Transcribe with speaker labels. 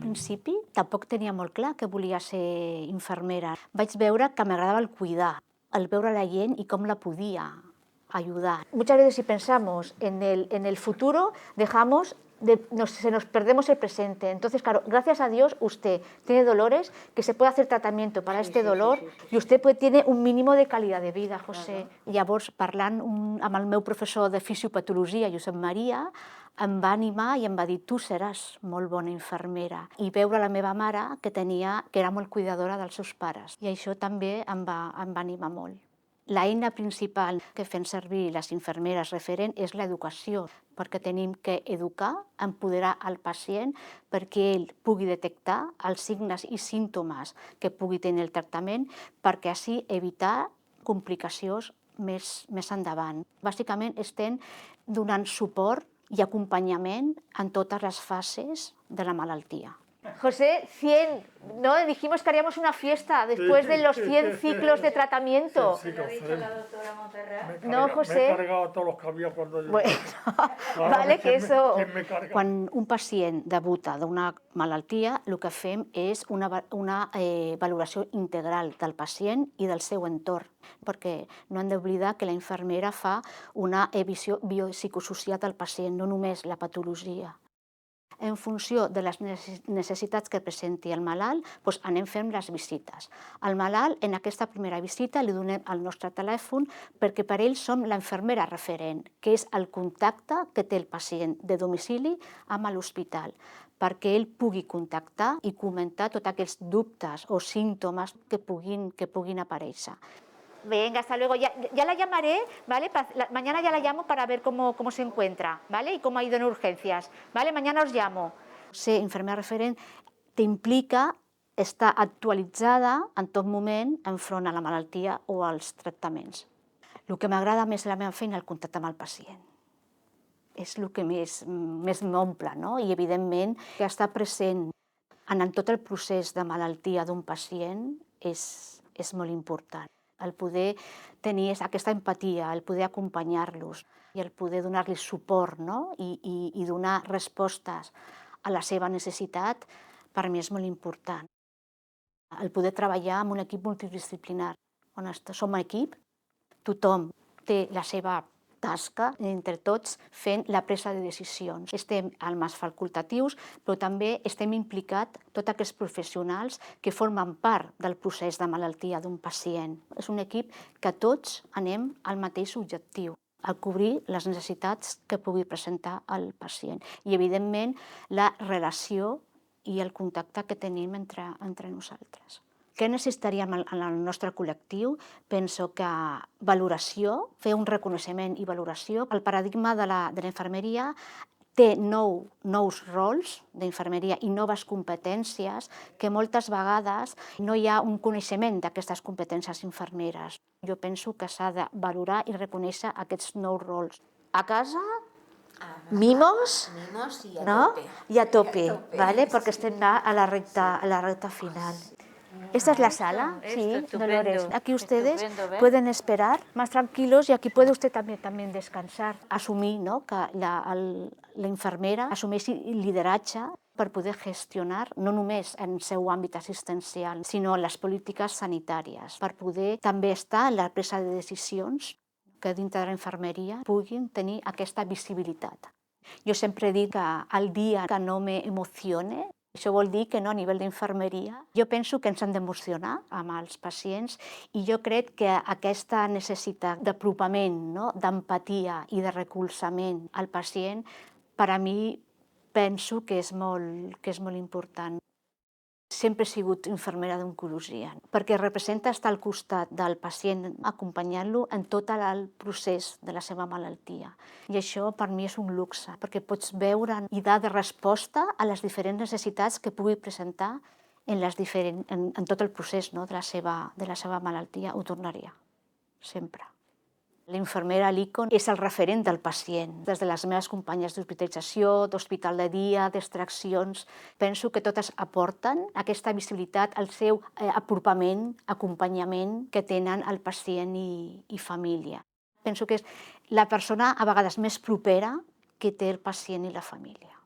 Speaker 1: principi tampoc tenia molt clar que volia ser infermera. Vaig veure que m'agradava el cuidar, el veure la gent i com la podia ayudar. Muchas veces si pensamos en el futuro, se nos perdemos el presente. Entonces, claro, gracias a Dios usted tiene dolores, que se puede hacer tratamiento para este dolor y usted tiene un mínimo de calidad de vida, José. Llavors, parlant amb el meu professor de fisiopatologia, Josep Maria, em va animar i em va dir: tu seràs molt bona infermera. I veure la meva mare, que era molt cuidadora dels seus pares. I això també em va animar molt. L'eina principal que fem servir les infermeres referent és l'educació, perquè tenim que educar, empoderar el pacient perquè ell pugui detectar els signes i símptomes que pugui tenir el tractament, perquè així evitar complicacions més endavant. Bàsicament estem donant suport y acompañamiento en todas las fases de la malaltia. José, 100, ¿no? Dijimos que haríamos una fiesta después de los 100 ciclos de tratamiento.
Speaker 2: Sí,
Speaker 3: ¿Lo ha dicho la doctora Montserrat?
Speaker 1: No, José.
Speaker 2: Me he cargado todos los que había cuando yo...
Speaker 1: Bueno, vale, que eso... Quan un pacient debuta d'una malaltia, el que fem és una valoració integral del pacient i del seu entorn, perquè no hem d'oblidar que la infermera fa una visió biopsicosocial del pacient, no només la patologia. En funció de les necessitats que presenti el malalt, anem fent les visites. Al malalt, en aquesta primera visita, li donem el nostre telèfon perquè per ell som l'infermera referent, que és el contacte que té el pacient de domicili amb l'hospital, perquè ell pugui contactar i comentar tots aquells dubtes o símptomes que puguin aparèixer. Venga, hasta luego. Ya la llamaré, ¿vale? Mañana ya la llamo para ver cómo se encuentra, ¿vale? Y cómo ha ido en urgencias, ¿vale? Mañana os llamo. Ser infermera referent t'implica estar actualitzada en tot moment enfront a la malaltia o als tractaments. El que m'agrada més de la meva feina és el contacte amb el pacient. És el que més m'omple, no? I, evidentment, que estar present en tot el procés de malaltia d'un pacient és molt important. El poder tenir aquesta empatia, el poder acompanyar-los i el poder donar-los suport, no? I donar respostes a la seva necessitat, per mi és molt important. El poder treballar amb un equip multidisciplinar, on som equip, tothom té la seva tasca, entre tots fent la presa de decisions. Estem als facultatius, però també estem implicats tots aquests professionals que formen part del procés de malaltia d'un pacient. És un equip que tots anem al mateix objectiu, a cobrir les necessitats que pugui presentar el pacient. I, evidentment, la relació i el contacte que tenim entre nosaltres. Què necessitaríem en el nostre col·lectiu? Penso que valoració, fer un reconeixement i valoració. El paradigma de la infermeria té nous rols d'infermeria i noves competències que moltes vegades no hi ha un coneixement d'aquestes competències infermeres. Jo penso que s'ha de valorar i reconèixer aquests nous rols. A casa, mimos i a tope, perquè estem a la recta final. Esta es la sala, sí, Dolores. Aquí ustedes pueden esperar más tranquilos y aquí puede usted también descansar. Asumir, ¿no?, que la infermera assumeixi lideratge per poder gestionar no només en el seu àmbit assistencial, sinó en les polítiques sanitàries, per poder també estar en la presa de decisions que dintre de la infermeria puguin tenir aquesta visibilitat. Jo sempre dic que el dia que no m'emocione, això vol dir que no, a nivell d'infermeria, jo penso que ens hem d'emocionar amb els pacients i jo crec que aquesta necessitat d'apropament, no?, d'empatia i de recolzament al pacient, per a mi penso que és molt important. Sempre he sigut infermera d'oncologia, perquè representa estar al costat del pacient, acompanyant-lo en tot el procés de la seva malaltia. I això per mi és un luxe, perquè pots veure i dar de resposta a les diferents necessitats que pugui presentar en tot el procés, no?, de la seva malaltia. Ho tornaria, sempre. L'infermera, l'ICON, és el referent del pacient. Des de les meves companyes d'hospitalització, d'hospital de dia, d'extraccions, penso que totes aporten aquesta visibilitat, el seu apropament, acompanyament que tenen el pacient i família. Penso que és la persona a vegades més propera que té el pacient i la família.